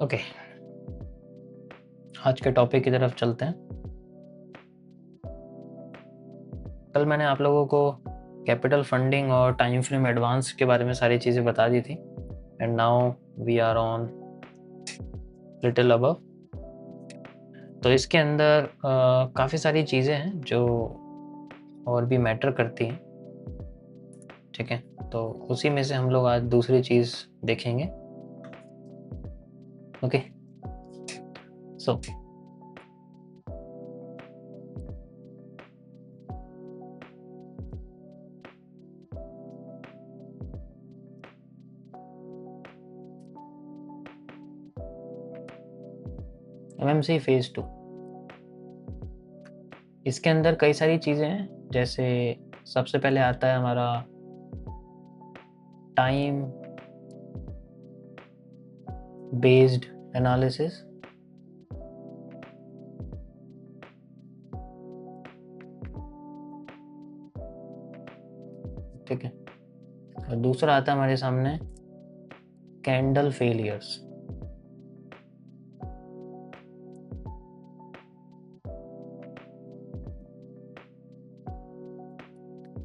Okay, आज के topic की तरफ चलते हैं। कल मैंने आप लोगों को कैपिटल फंडिंग और टाइम फ्रेम एडवांस के बारे में सारी चीज़ें बता दी थी and now we are on little above. तो इसके अंदर काफ़ी सारी चीज़ें हैं जो और भी मैटर करती हैं, ठीक है। तो उसी में से हम लोग आज दूसरी चीज़ देखेंगे। ओके, सो एमएमसी फेज 2, इसके अंदर कई सारी चीज़ें हैं। जैसे सबसे पहले आता है हमारा टाइम बेस्ड एनालिसिस। ठीक है, और दूसरा आता है हमारे सामने कैंडल फेलियर्स।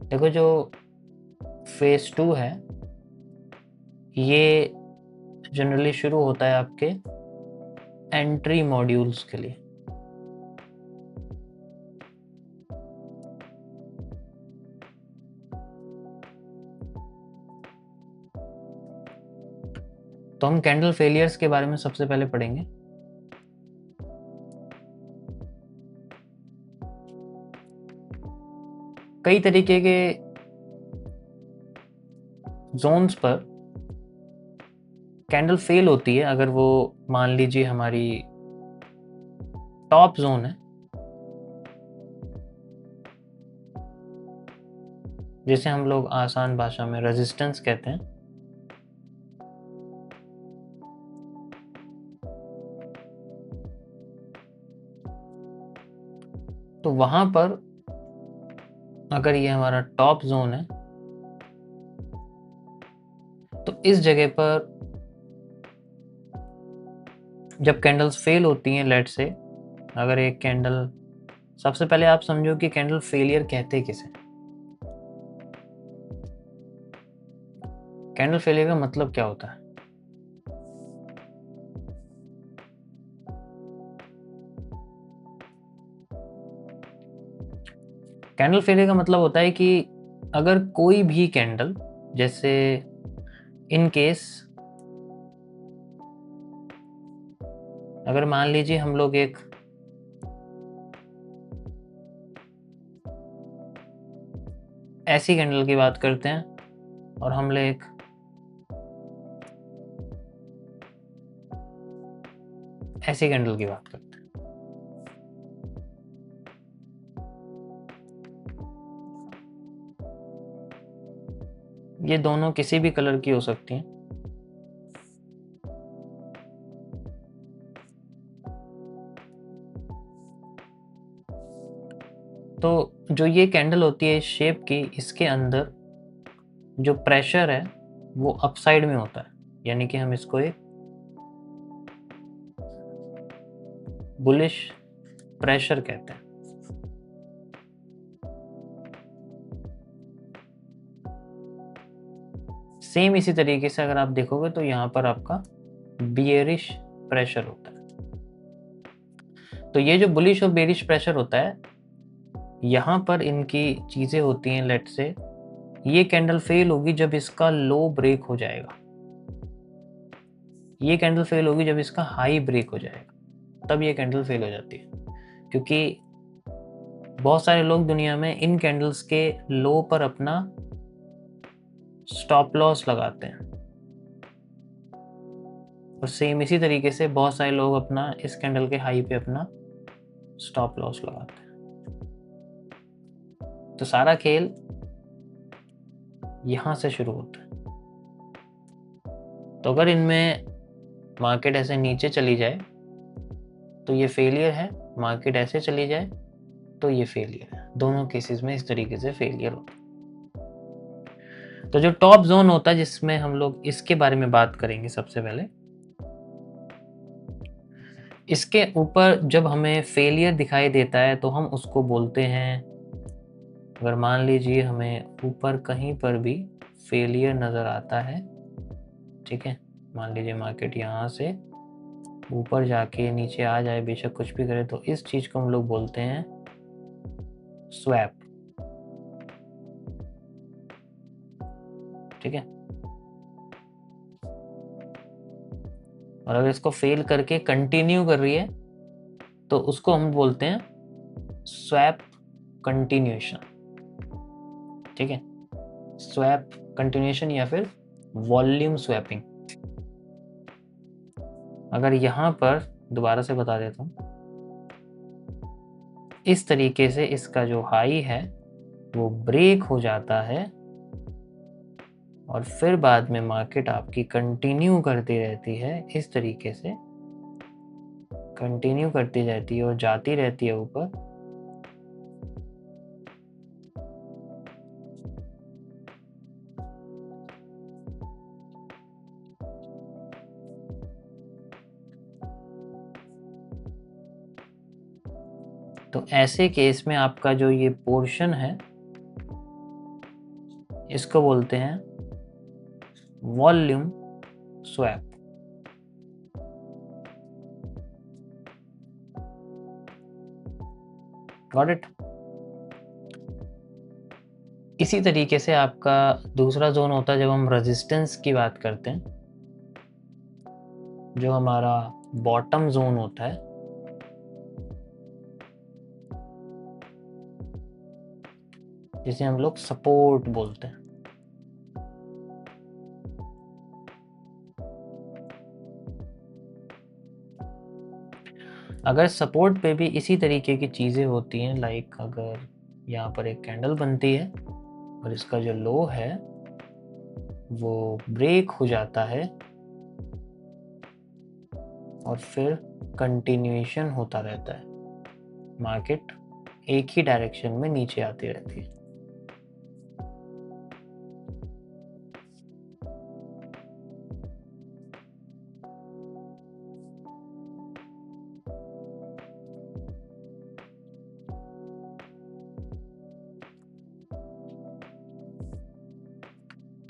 देखो, जो फेज 2 है ये जनरली शुरू होता है आपके एंट्री मॉड्यूल्स के लिए। तो हम कैंडल फेलियर्स के बारे में सबसे पहले पढ़ेंगे। कई तरीके के जोन्स पर कैंडल फेल होती है। अगर वो मान लीजिए हमारी टॉप जोन है, जिसे हम लोग आसान भाषा में रेजिस्टेंस कहते हैं, तो वहां पर अगर ये हमारा टॉप जोन है तो इस जगह पर जब कैंडल्स फेल होती हैं, लेट से अगर एक कैंडल, सबसे पहले आप समझो कि कैंडल फेलियर कहते किसे। कैंडल फेलियर का मतलब क्या होता है? कैंडल फेलियर का मतलब होता है कि अगर कोई भी कैंडल, जैसे इन केस अगर मान लीजिए हम लोग एक ऐसी कैंडल की बात करते हैं और हम ले एक ऐसी कैंडल की बात करते हैं, ये दोनों किसी भी कलर की हो सकती हैं। तो जो ये कैंडल होती है इस शेप की, इसके अंदर जो प्रेशर है वो अपसाइड में होता है, यानी कि हम इसको एक बुलिश प्रेशर कहते हैं। सेम इसी तरीके से अगर आप देखोगे तो यहाँ पर आपका बियरिश प्रेशर होता है। तो ये जो बुलिश और बेरिश प्रेशर होता है, यहाँ पर इनकी चीजें होती हैं। लेट से ये कैंडल फेल होगी जब इसका लो ब्रेक हो जाएगा, ये कैंडल फेल होगी जब इसका हाई ब्रेक हो जाएगा, तब ये कैंडल फेल हो जाती है। क्योंकि बहुत सारे लोग दुनिया में इन कैंडल्स के लो पर अपना स्टॉप लॉस लगाते हैं, और सेम इसी तरीके से बहुत सारे लोग अपना इस कैंडल के हाई पे अपना स्टॉप लॉस लगाते हैं। तो सारा खेल यहां से शुरू होता है। तो अगर इनमें मार्केट ऐसे नीचे चली जाए तो ये फेलियर है, मार्केट ऐसे चली जाए तो ये फेलियर है। दोनों केसेस में इस तरीके से फेलियर होता है। तो जो टॉप जोन होता है जिसमें हम लोग इसके बारे में बात करेंगे सबसे पहले, इसके ऊपर जब हमें फेलियर दिखाई देता है तो हम उसको बोलते हैं, अगर मान लीजिए हमें ऊपर कहीं पर भी फेलियर नज़र आता है, ठीक है, मान लीजिए मार्केट यहाँ से ऊपर जाके नीचे आ जाए, बेशक कुछ भी करे, तो इस चीज़ को हम लोग बोलते हैं स्वैप, ठीक है। और अगर इसको फेल करके कंटिन्यू कर रही है तो उसको हम बोलते हैं स्वैप कंटिन्यूएशन, ठीक है, स्वैप कंटिन्यूएशन या फिर वॉल्यूम स्वैपिंग। अगर यहाँ पर दोबारा से बता देता हूँ, इस तरीके से इसका जो हाई है वो ब्रेक हो जाता है और फिर बाद में मार्केट आपकी कंटिन्यू करती रहती है, इस तरीके से कंटिन्यू करती रहती है और जाती रहती है ऊपर। तो ऐसे केस में आपका जो ये पोर्शन है इसको बोलते हैं वॉल्यूम स्वैप। Got it. इसी तरीके से आपका दूसरा जोन होता है जब हम रेजिस्टेंस की बात करते हैं, जो हमारा बॉटम जोन होता है, जिसे हम लोग सपोर्ट बोलते हैं। अगर सपोर्ट पे भी इसी तरीके की चीज़ें होती हैं, लाइक अगर यहाँ पर एक कैंडल बनती है और इसका जो लो है वो ब्रेक हो जाता है और फिर कंटिन्यूएशन होता रहता है, मार्केट एक ही डायरेक्शन में नीचे आती रहती है।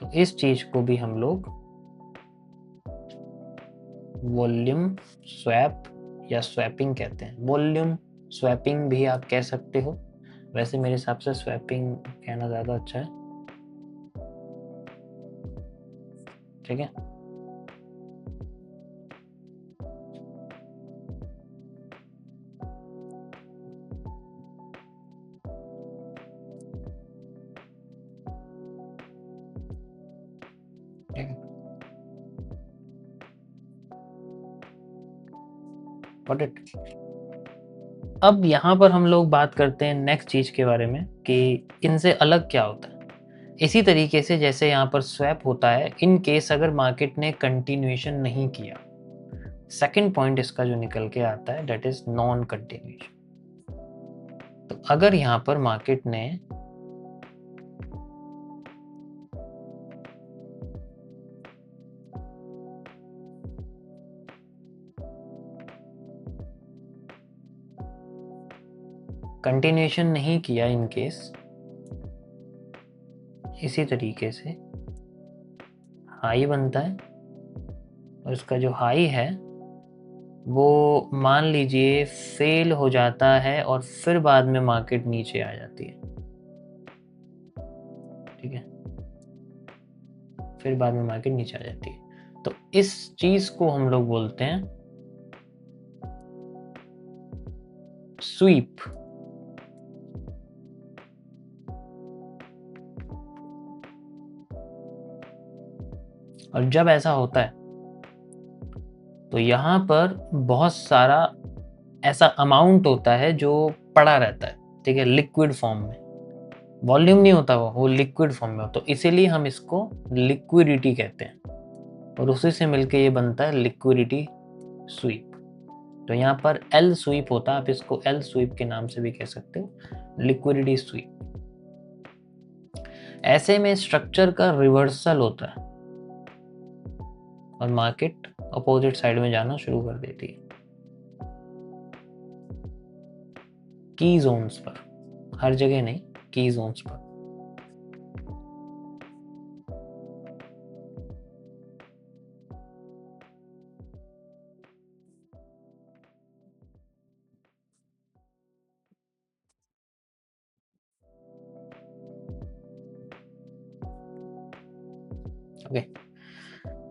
तो इस चीज को भी हम लोग वॉल्यूम स्वैप या स्वैपिंग कहते हैं। वॉल्यूम स्वैपिंग भी आप कह सकते हो, वैसे मेरे हिसाब से स्वैपिंग कहना ज़्यादा अच्छा है, ठीक है। ठीक है, गॉट इट। अब यहाँ पर हम लोग बात करते हैं नेक्स्ट चीज़ के बारे में कि इनसे अलग क्या होता है। इसी तरीके से जैसे यहाँ पर स्वैप होता है, इन केस अगर मार्केट ने कंटिन्यूएशन नहीं किया, सेकंड पॉइंट इसका जो निकल के आता है दैट इज नॉन कंटिन्यूएशन। तो अगर यहाँ पर मार्केट ने कंटिन्यूएशन नहीं किया, इन केस इसी तरीके से हाई बनता है और इसका जो हाई है वो मान लीजिए फेल हो जाता है और फिर बाद में मार्केट नीचे आ जाती है, ठीक है, फिर बाद में मार्केट नीचे आ जाती है। तो इस चीज को हम लोग बोलते हैं स्वीप। और जब ऐसा होता है तो यहाँ पर बहुत सारा ऐसा अमाउंट होता है जो पड़ा रहता है, ठीक है, लिक्विड फॉर्म में। वॉल्यूम नहीं होता, वो लिक्विड फॉर्म में हो, तो इसीलिए हम इसको लिक्विडिटी कहते हैं और उसी से मिलके ये बनता है लिक्विडिटी स्वीप। तो यहाँ पर एल स्वीप होता है, आप इसको एल स्वीप के नाम से भी कह सकते हो, लिक्विडिटी स्वीप। ऐसे में स्ट्रक्चर का रिवर्सल होता है और मार्केट अपोजिट साइड में जाना शुरू कर देती है। की जोन्स पर, हर जगह नहीं, की जोन्स पर। ओके,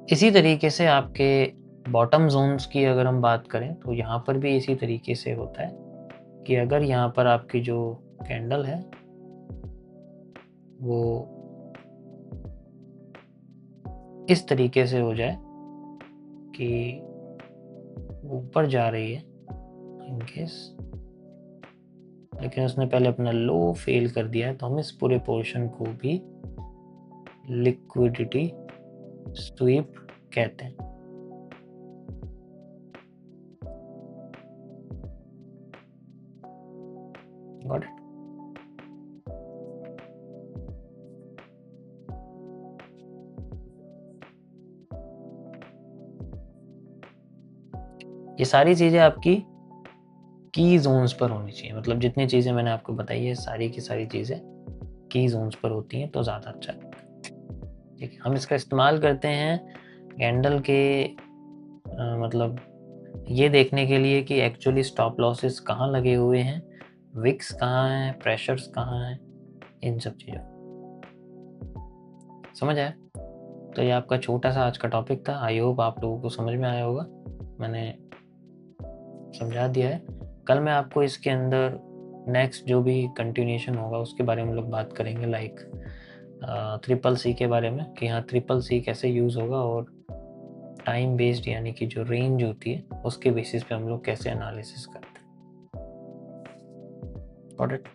इसी तरीके से आपके बॉटम जोन्स की अगर हम बात करें तो यहाँ पर भी इसी तरीके से होता है कि अगर यहाँ पर आपकी जो कैंडल है वो इस तरीके से हो जाए कि ऊपर जा रही है इन केस, लेकिन उसने पहले अपना लो फेल कर दिया है, तो हम इस पूरे पोर्शन को भी लिक्विडिटी स्वीप कहते हैं। Got it? ये सारी चीजें आपकी की जोन्स पर होनी चाहिए, मतलब जितनी चीजें मैंने आपको बताई है सारी की सारी चीजें की जोन्स पर होती हैं तो ज़्यादा अच्छा लगता है। ठीक है, हम इसका इस्तेमाल करते हैं कैंडल के मतलब ये देखने के लिए कि एक्चुअली स्टॉप लॉसेस कहाँ लगे हुए हैं, विक्स कहाँ है, प्रेशर्स कहाँ है, इन सब चीज़ों। समझ आया? तो ये आपका छोटा सा आज का टॉपिक था। आई होप आप लोगों को समझ में आया होगा, मैंने समझा दिया है। कल मैं आपको इसके अंदर नेक्स्ट जो भी कंटिन्यूएशन होगा उसके बारे में लोग बात करेंगे, लाइक ट्रिपल सी के बारे में कि हाँ ट्रिपल सी कैसे यूज़ होगा, और टाइम बेस्ड यानी कि जो रेंज होती है उसके बेसिस पे हम लोग कैसे एनालिसिस करते हैं। Got it?